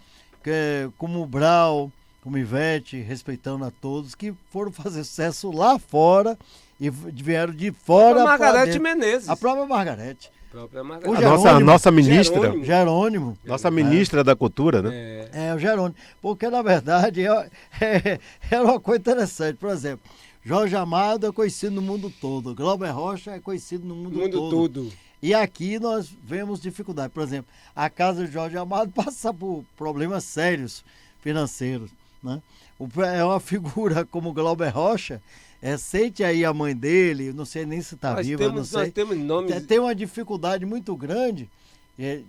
como o Brau, como Ivete, respeitando a todos, que foram fazer sucesso lá fora e vieram de fora. A Margarete Menezes. A própria Margarete. A nossa ministra. Jerônimo. Nossa ministra da Cultura, né? O Jerônimo. Porque, na verdade, era uma coisa interessante. Por exemplo, Jorge Amado é conhecido no mundo todo. Glauber Rocha é conhecido no mundo todo. E aqui nós vemos dificuldade. Por exemplo, a casa de Jorge Amado passa por problemas sérios financeiros. Né? É uma figura como Glauber Rocha. Sente aí a mãe dele, não sei nem se está viva, não sei. Nós temos nomes... Tem uma dificuldade muito grande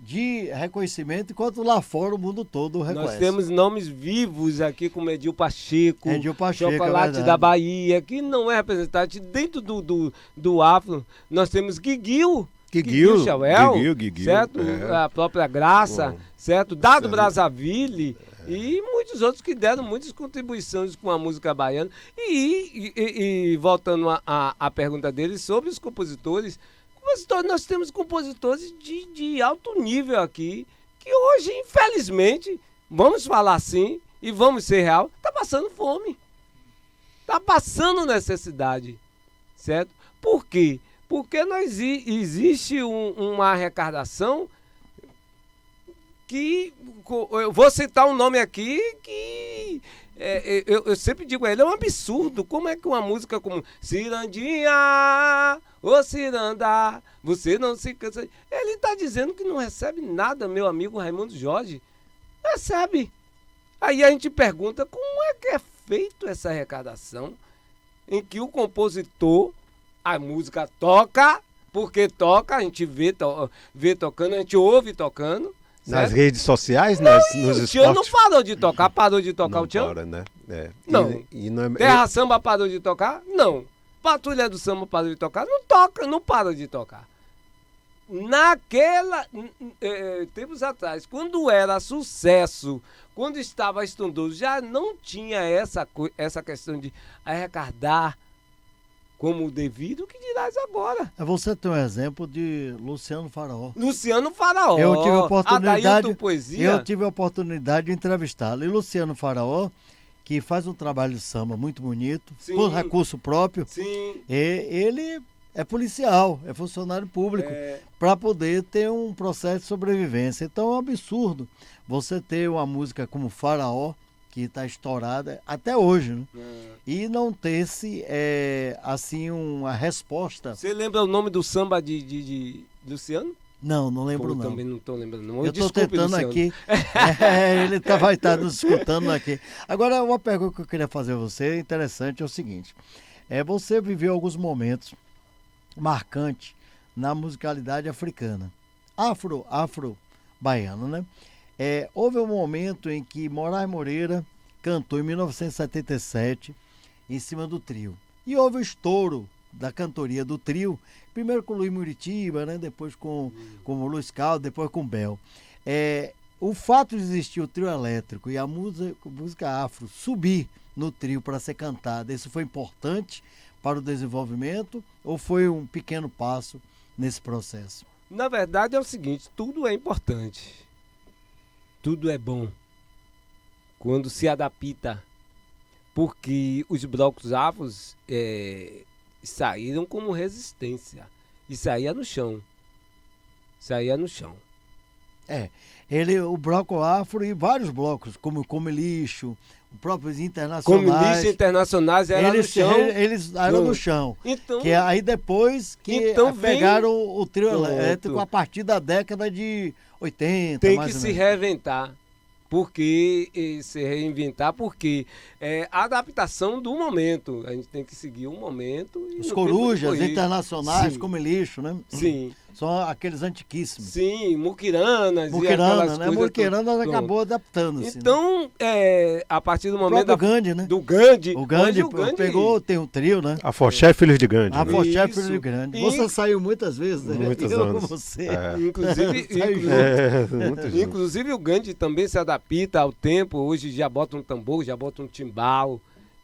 de reconhecimento, enquanto lá fora o mundo todo reconhece. Nós temos nomes vivos aqui, como Edil Pacheco, Pacheco, Chocolate da Bahia, que não é representante. Dentro do Afro, nós temos Guiguil Chauel, certo? A própria Graça, certo? Dado Brazzaville... E muitos outros que deram muitas contribuições com a música baiana. E voltando à pergunta dele sobre os compositores, nós temos compositores de alto nível aqui, que hoje, infelizmente, vamos falar assim, e vamos ser real, está passando fome. Está passando necessidade, certo? Por quê? Porque existe uma arrecadação que, eu vou citar um nome aqui que eu sempre digo a ele, é um absurdo. Como é que uma música como Cirandinha, ô Ciranda, você não se cansa... Ele está dizendo que não recebe nada, meu amigo Raimundo Jorge. Recebe. Aí a gente pergunta como é que é feito essa arrecadação em que o compositor, a música toca, porque toca, a gente vê tocando, a gente ouve tocando. Nas redes sociais, nos esportes. O Tchan não parou de tocar não o Tchan? Para, né? Não. Terra Samba parou de tocar? Não. Patrulha do Samba parou de tocar? Não toca, não para de tocar. tempos atrás, quando era sucesso, quando estava estrondoso, já não tinha essa questão de arrecadar como devido, o que dirás agora? Você tem um exemplo de Luciano Faraó. Luciano Faraó. Eu tive a oportunidade, Adailton Poesia. eu tive a oportunidade de entrevistá-lo. E Luciano Faraó, que faz um trabalho de samba muito bonito, Sim. por recurso próprio, Sim. ele é policial, é funcionário público, para poder ter um processo de sobrevivência. Então é um absurdo você ter uma música como Faraó, que está estourada até hoje, né? E não ter-se, assim, uma resposta. Você lembra o nome do samba de Luciano? Não lembro Pô, não. também não estou lembrando. Não. Eu estou Desculpe, tentando Luciano. aqui. Ele vai estar nos escutando aqui. Agora, uma pergunta que eu queria fazer a você, interessante, é o seguinte. Você viveu alguns momentos marcantes na musicalidade africana. Afro-baiano, né? Houve um momento em que Moraes Moreira cantou em 1977 em cima do trio. E houve o estouro da cantoria do trio, primeiro com o Luiz Muritiba, né? Depois com o Luiz Caldo, depois com o Bel. O fato de existir o trio elétrico e a música afro subir no trio para ser cantada, isso foi importante para o desenvolvimento ou foi um pequeno passo nesse processo? Na verdade é o seguinte, tudo é importante. Tudo é bom quando se adapta, porque os blocos afros saíram como resistência e saía no chão. O bloco afro e vários blocos, como Come Lixo, os próprios internacionais. Como lixo internacionais era no chão. Eles eram no chão. Então, que aí depois que pegaram o trio elétrico a partir da década de 80, tem mais que ou se menos. reinventar. Se reinventar, porque é a adaptação do momento. A gente tem que seguir o momento. Os corujas internacionais, Sim. Come Lixo, né? Sim. São aqueles antiquíssimos. Sim, Muquiranas. Muquirana, né? Coisas Muquirana acabou adaptando-se. Então, a partir do momento... O Gandhi, né? Do Gandhi. O Gandhi pegou, tem um trio, né? Afoxé Filhos de Gandhi. A né? Afoxé Isso. Filhos de Gandhi. E- Você saiu muitas vezes, né? Muitos Eu anos. com você. Inclusive o Gandhi também se adapta ao tempo. Hoje já bota um tambor, já bota um timbal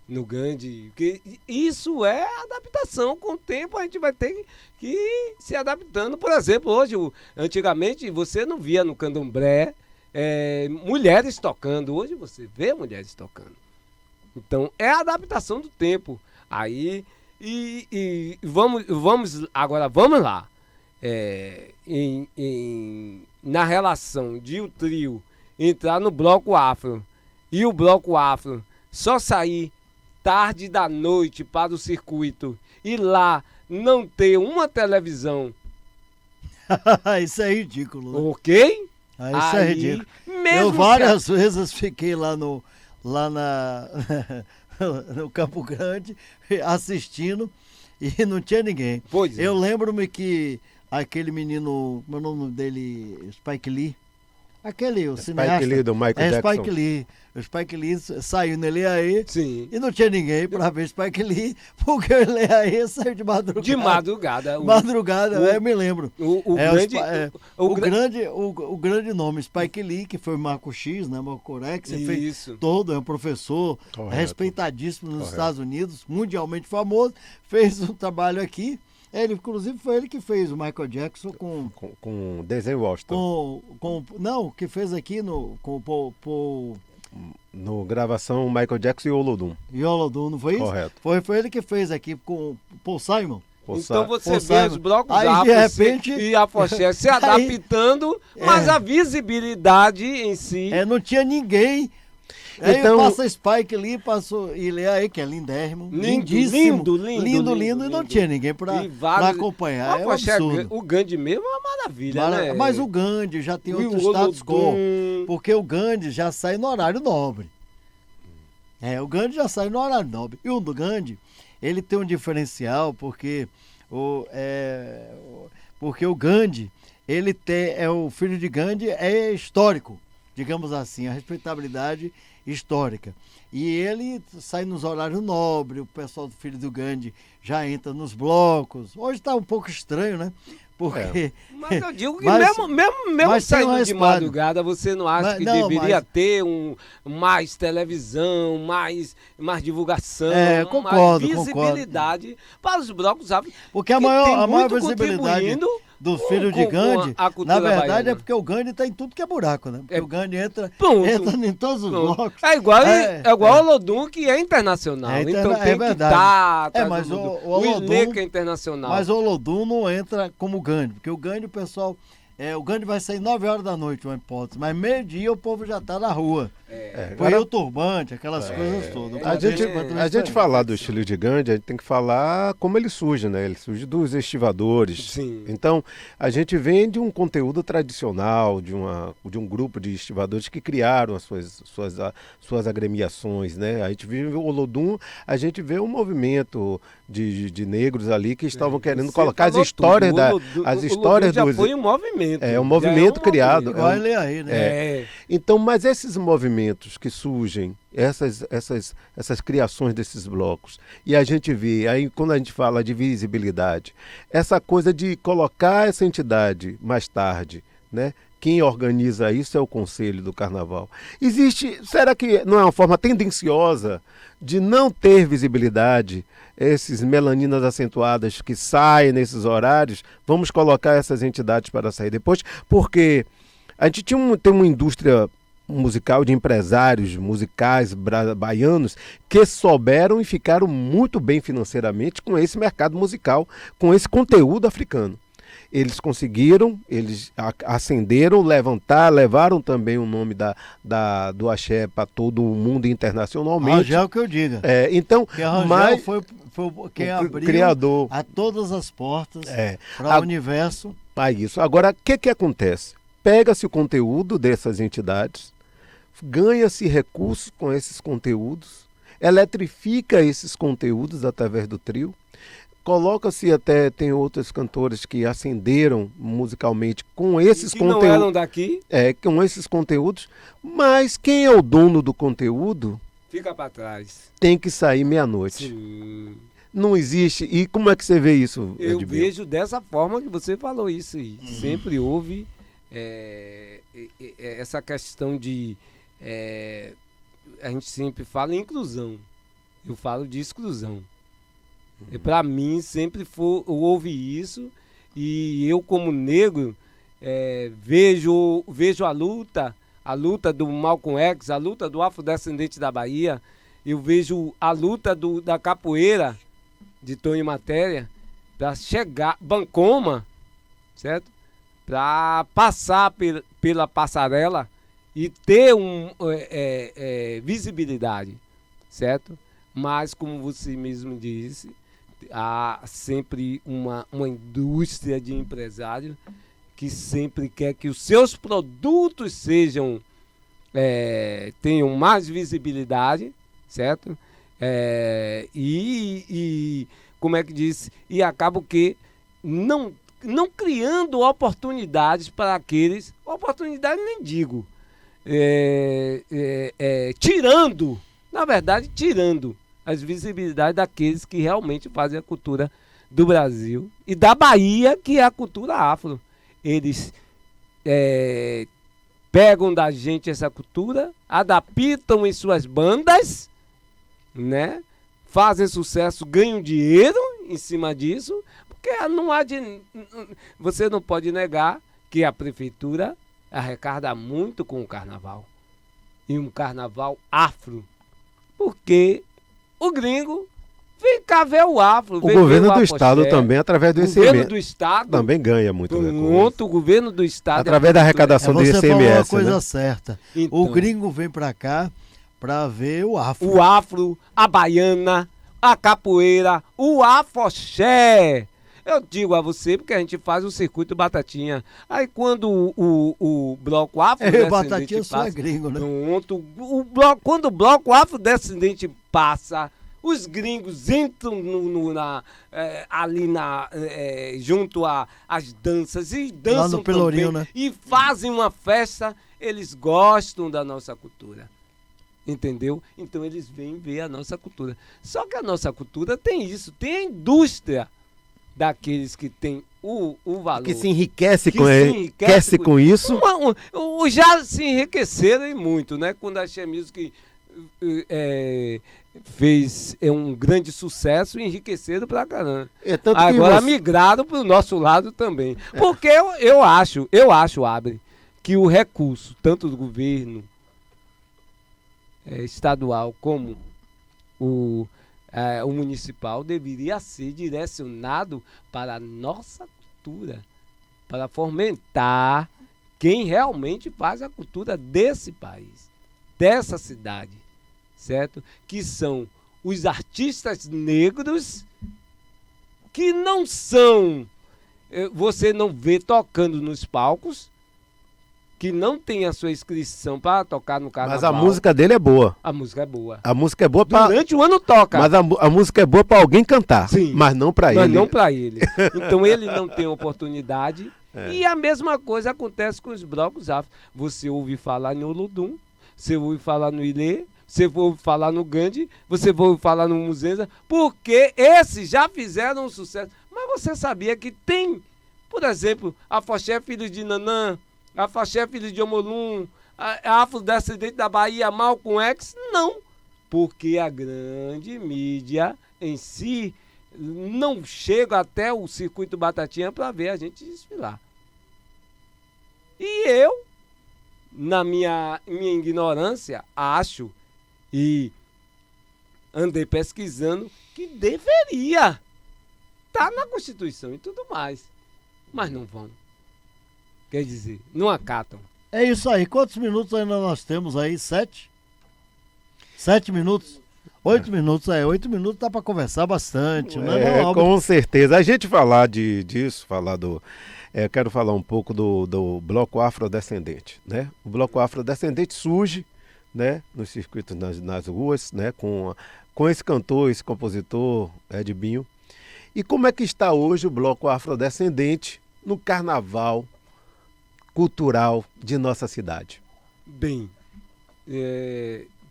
no Gandhi. Porque isso é adaptação. Com o tempo a gente vai ter que ir se adaptando. Por exemplo, hoje, antigamente você não via no candomblé mulheres tocando. Hoje você vê mulheres tocando. Então é a adaptação do tempo. Aí vamos lá. Na relação de o trio entrar no bloco afro e o bloco afro só sair tarde da noite para o circuito e lá não ter uma televisão, Isso é ridículo. Né? ok? Isso é ridículo. Mesmo Eu várias vezes fiquei lá no Campo Grande assistindo e não tinha ninguém. Pois é. Eu lembro-me que aquele menino, como é o nome dele? Spike Lee. O cineasta. Spike Lee do Michael Jackson. Spike Lee. O Spike Lee saiu no Leaê Sim. e não tinha ninguém para ver Spike Lee, porque o Leaê saiu de madrugada. De madrugada. Madrugada, eu me lembro. O grande nome, Spike Lee, que foi Marco X, né? Marco Corex, ele fez Isso. todo, é um professor Correto. respeitadíssimo nos Correto. Estados Unidos, mundialmente famoso, fez um trabalho aqui. Inclusive foi ele que fez o Michael Jackson Com Denzel Washington. não, que fez aqui com o Paul No gravação Michael Jackson e Olodum. Olodum, não foi isso? Correto. Foi ele que fez aqui com o Paul Simon. Então você Paul vê os Simon. blocos Aí, de afros repente- e a Afoxé se adaptando, mas a visibilidade em si... Não tinha ninguém. Aí Então- passa Spike Lee, passou e aí que é lindérrimo, lindíssimo, lindo, e não tinha ninguém para E vários- acompanhar. É um Afoxé, absurdo. o Gandhi mesmo é uma maravilha, né? Mas o Gandhi já tem E outro o status quo, Olodum. porque o Gandhi já sai no horário nobre. O Gandhi já sai no horário nobre. E o do Gandhi, ele tem um diferencial, porque o Gandhi, o filho de Gandhi é histórico, digamos assim, a respeitabilidade histórica. E ele sai nos horários nobres, o pessoal do filho do Gandhi já entra nos blocos. Hoje está um pouco estranho, né? Porque Mas eu digo que Mas- mesmo mas tem um saindo de respaldo. madrugada, você não acha Mas- que não, deveria mas- ter mais televisão, mais divulgação, mais concordo, visibilidade para os blocos afro? Porque a que tem maior muito visibilidade contribuindo dos com- filhos de com Gandhi, a cultura na verdade, baiana. é porque o Gandhi está em tudo que é buraco, né? Porque É- o Gandhi entra Pronto. em todos os Pronto. blocos. É igual, É, o Olodum, que é internacional. É Então é tem que verdade. estar. Mas o o Olodum- Ilê, que é internacional. Mas o Olodum não entra como o Gandhi, porque o Gandhi, o pessoal. O Gandhi vai sair 9 horas da noite, uma hipótese, mas meio-dia o povo já tá na rua. Põe o turbante, aquelas coisas todas. O A Gandhi gente, é completamente a gente diferente. falar do estilo de Gandhi, a gente tem que falar como ele surge, né? Ele surge dos estivadores. Sim. Então, a gente vem de um conteúdo tradicional, de um grupo de estivadores que criaram as suas agremiações, né? A gente vive o Olodum, a gente vê um movimento de negros ali que estavam querendo Você colocar as falou histórias tudo. da, O Olodum- as o histórias Olodum dos... já foi um movimento. É um Já movimento criado. Igual ele aí, né? É. Então, mas esses movimentos que surgem, essas criações desses blocos, e a gente vê, aí quando a gente fala de visibilidade, essa coisa de colocar essa entidade mais tarde, né? Quem organiza isso é o Conselho do Carnaval. Será que não é uma forma tendenciosa de não ter visibilidade, esses melaninas acentuadas que saem nesses horários? Vamos colocar essas entidades para sair depois, porque a gente tem uma indústria musical de empresários musicais baianos que souberam e ficaram muito bem financeiramente com esse mercado musical, com esse conteúdo africano. Eles conseguiram, eles ascenderam, levaram também o nome do axé para todo o mundo internacionalmente. Rangel que eu diga. Então, Porque Rangel mas foi quem abriu criador. a todas as portas para A- o universo. Isso. Agora, o que acontece? Pega-se o conteúdo dessas entidades, ganha-se recursos com esses conteúdos, eletrifica esses conteúdos através do trio, coloca-se até, tem outros cantores que ascenderam musicalmente com esses Que não conteúdos. eram daqui, Com esses conteúdos, mas quem é o dono do conteúdo fica para trás. tem que sair meia-noite. Sim. Não existe. E como é que você vê isso, Eu Edmil? vejo dessa forma que você falou isso aí. Sempre houve essa questão de... a gente sempre fala em inclusão. Eu falo de exclusão. Para mim, sempre houve isso. E eu, como negro, vejo a luta do Malcolm X, a luta do afrodescendente da Bahia. Eu vejo a luta da capoeira de Tony Matéria para chegar, Bancoma, certo? Para passar pela passarela e ter visibilidade, certo? Mas, como você mesmo disse, há sempre uma indústria de empresário que sempre quer que os seus produtos tenham mais visibilidade, certo? E como é que diz? E acaba que não criando oportunidades para aqueles, oportunidade nem digo, tirando as visibilidades daqueles que realmente fazem a cultura do Brasil e da Bahia, que é a cultura afro. Eles pegam da gente essa cultura, adaptam em suas bandas, né? Fazem sucesso, ganham dinheiro em cima disso, porque você não pode negar que a prefeitura arrecada muito com o carnaval. E um carnaval afro. Porque o gringo vem cá ver o afro. O governo do estado também, através do O governo ICMS, do estado também ganha muito recurso. Pronto, o governo do estado. Através da arrecadação do Você falou uma ICMS, coisa né? certa. Então. O gringo vem para cá para ver o afro. O afro, a baiana, a capoeira, o afoxé. Eu digo a você porque a gente faz o circuito Batatinha. Aí quando o bloco afrodescendente Batatinha só é passa, gringo, né? pronto, quando o bloco afrodescendente passa, os gringos entram ali junto às danças e dançam no Pelourinho, também, né? e fazem uma festa. Eles gostam da nossa cultura. Entendeu? Então eles vêm ver a nossa cultura. Só que a nossa cultura tem isso, tem a indústria daqueles que têm o valor. Que se enriquece, Que com, se enriquece com isso. Já se enriqueceram e muito, né? Quando a Xé Music fez um grande sucesso, enriqueceram pra caramba. Tanto que Agora migraram pro nosso lado também. Porque eu acho, Abre, que o recurso, tanto do governo estadual como o municipal, deveria ser direcionado para a nossa cultura, para fomentar quem realmente faz a cultura desse país, dessa cidade, certo? Que são os artistas negros que não são, você não vê tocando nos palcos, que não tem a sua inscrição para tocar no carnaval. Mas a música dele é boa. A música é boa. A música é boa para... Durante o ano toca. Mas a música é boa para alguém cantar. Sim. Mas não para ele. Mas não para ele. Então ele não tem oportunidade. E a mesma coisa acontece com os blocos afro. Você ouve falar no Olodum, você ouve falar no Ilê, você ouve falar no Gandhi, você ouve falar no Muzenza, porque esses já fizeram um sucesso. Mas você sabia que tem, por exemplo, a Afoxé Filhos de Nanã, a Afoxé Filhos de Omolum, a afrodescendente da Bahia, Malcolm X? Não, porque a grande mídia em si não chega até o circuito Batatinha para ver a gente desfilar. E eu, na minha ignorância, acho e andei pesquisando que deveria estar na Constituição e tudo mais. Mas não vão. Quer dizer, não acatam. É isso aí. Quantos minutos ainda nós temos aí? 7? 7 minutos? 8 minutos, 8 minutos dá para conversar bastante, né? Com certeza. A gente falar disso, falar do... eu quero falar um pouco do Bloco Afrodescendente, né? O Bloco Afrodescendente surge, né, nos circuitos, nas ruas, né, com esse cantor, esse compositor, Edbinho. E como é que está hoje o Bloco Afrodescendente no carnaval cultural de nossa cidade? Bem,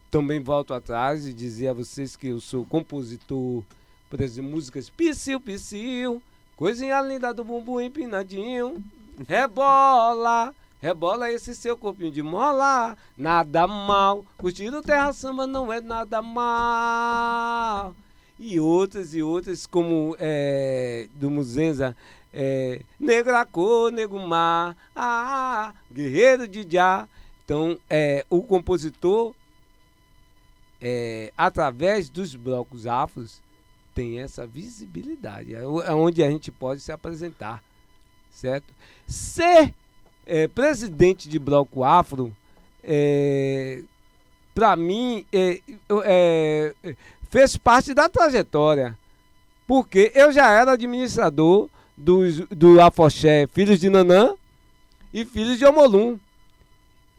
também volto atrás e dizer a vocês que eu sou compositor, por exemplo, músicas Pissil, Pissil, coisinha linda do bumbum empinadinho, rebola, rebola esse seu corpinho de mola, nada mal, curtir o terra samba não é nada mal. E outras como do Muzenza, Negra Cor, Negro Mar, Guerreiro de Já. Então, o compositor, através dos blocos afros, tem essa visibilidade, é onde a gente pode se apresentar, certo? Ser presidente de bloco afro, para mim, fez parte da trajetória, porque eu já era administrador do Afoxé Filhos de Nanã e Filhos de Omolum.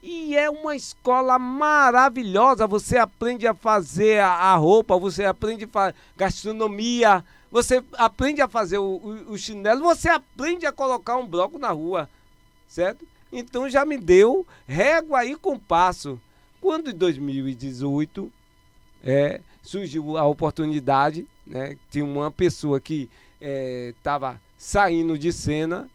E é uma escola maravilhosa, você aprende a fazer a roupa, você aprende a fazer gastronomia, você aprende a fazer o chinelo, você aprende a colocar um bloco na rua, certo? Então já me deu régua e compasso. Quando em 2018 surgiu a oportunidade, né, tinha uma pessoa que estava saindo de cena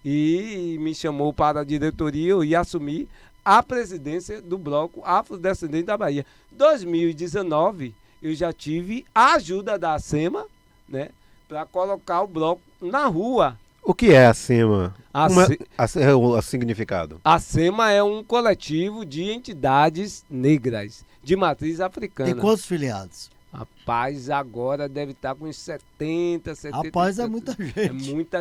e me chamou para a diretoria, eu ia assumir a presidência do Bloco Afrodescendente da Bahia. 2019, eu já tive a ajuda da ACEMA, né, para colocar o bloco na rua. O que é a ACEMA? O significado? A ACEMA é um coletivo de entidades negras, de matriz africana. E quantos filiados? Rapaz, agora deve estar com uns 70. Rapaz, é muita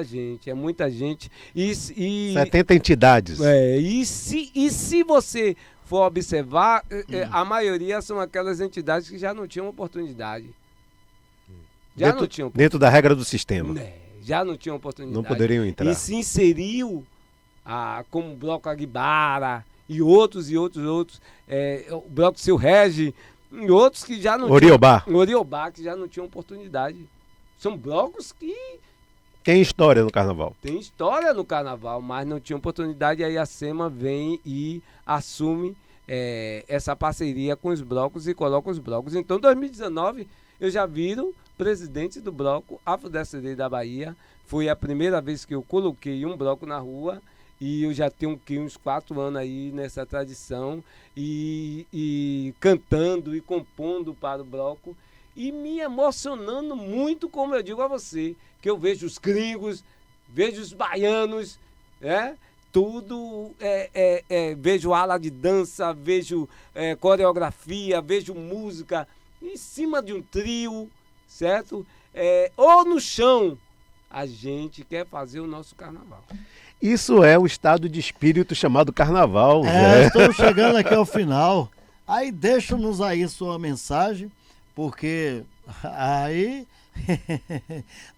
gente. É muita gente. E 70 entidades. E se você for observar, a maioria são aquelas entidades que já não tinham oportunidade. Dentro da regra do sistema. Já não tinham oportunidade. Não poderiam entrar. E se inseriu como o Bloco Aguibara e outros. O Bloco Seu Regi. E outros que já não Oriobá, que já não tinham oportunidade. São blocos que tem história no carnaval. Tem história no carnaval, mas não tinham oportunidade. Aí a SEMA vem e assume essa parceria com os blocos e coloca os blocos. Então, em 2019, eu já viro presidente do bloco Afrodescendente da Bahia. Foi a primeira vez que eu coloquei um bloco na rua e eu já tenho uns 4 anos aí nessa tradição e cantando e compondo para o bloco e me emocionando muito, como eu digo a você, que eu vejo os gringos, vejo os baianos, tudo, vejo ala de dança, vejo coreografia, vejo música em cima de um trio, certo? Ou no chão, a gente quer fazer o nosso carnaval. Isso é o estado de espírito chamado carnaval. Zé. Estamos chegando aqui ao final. Aí deixa-nos aí sua mensagem, porque aí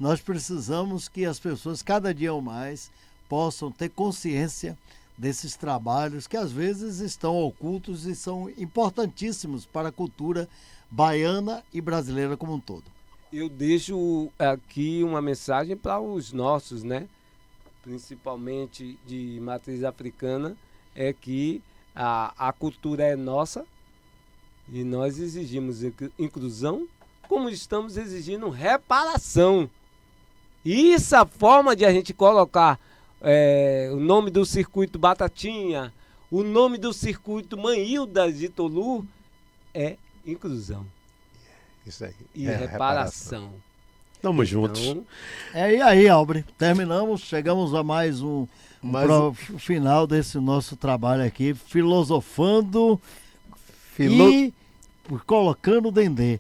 nós precisamos que as pessoas, cada dia mais, possam ter consciência desses trabalhos que às vezes estão ocultos e são importantíssimos para a cultura baiana e brasileira como um todo. Eu deixo aqui uma mensagem para os nossos, principalmente de matriz africana, é que a cultura é nossa e nós exigimos inclusão, como estamos exigindo reparação. E essa forma de a gente colocar o nome do circuito Batatinha, o nome do circuito Manhilda de Tolu é inclusão. Isso aí. E reparação. Tamo juntos. E aí, Albre, terminamos, chegamos a mais um final desse nosso trabalho aqui, filosofando e colocando o dendê.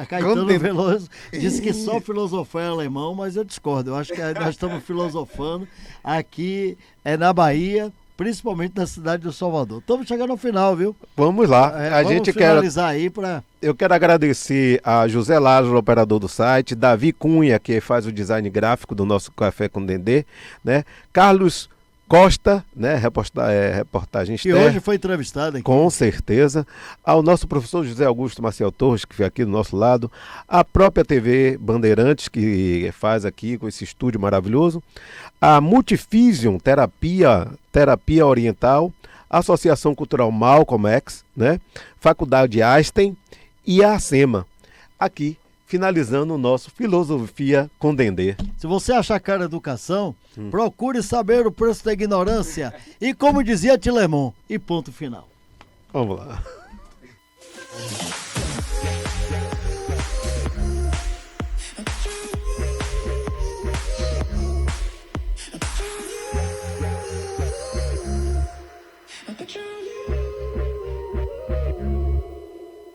Caetano Veloso disse que só filosofar é alemão, mas eu discordo. Eu acho que nós estamos filosofando aqui na Bahia, principalmente na cidade do Salvador. Estamos chegando ao final, viu? Vamos lá. Vamos finalizar aí para... Eu quero agradecer a José Lázaro, operador do site, Davi Cunha, que faz o design gráfico do nosso Café com Dendê, Carlos Costa, reportagem externa. Que hoje foi entrevistado aqui. Com certeza. Ao nosso professor José Augusto Maciel Torres, que foi aqui do nosso lado. A própria TV Bandeirantes, que faz aqui com esse estúdio maravilhoso. A Multifusion Terapia Oriental. Associação Cultural Malcolm X, Faculdade Einstein e a ACEMA. Aqui, finalizando o nosso Filosofia com Dendê. Se você achar cara educação, procure saber o preço da ignorância. E como dizia Tilemon, e ponto final. Vamos lá.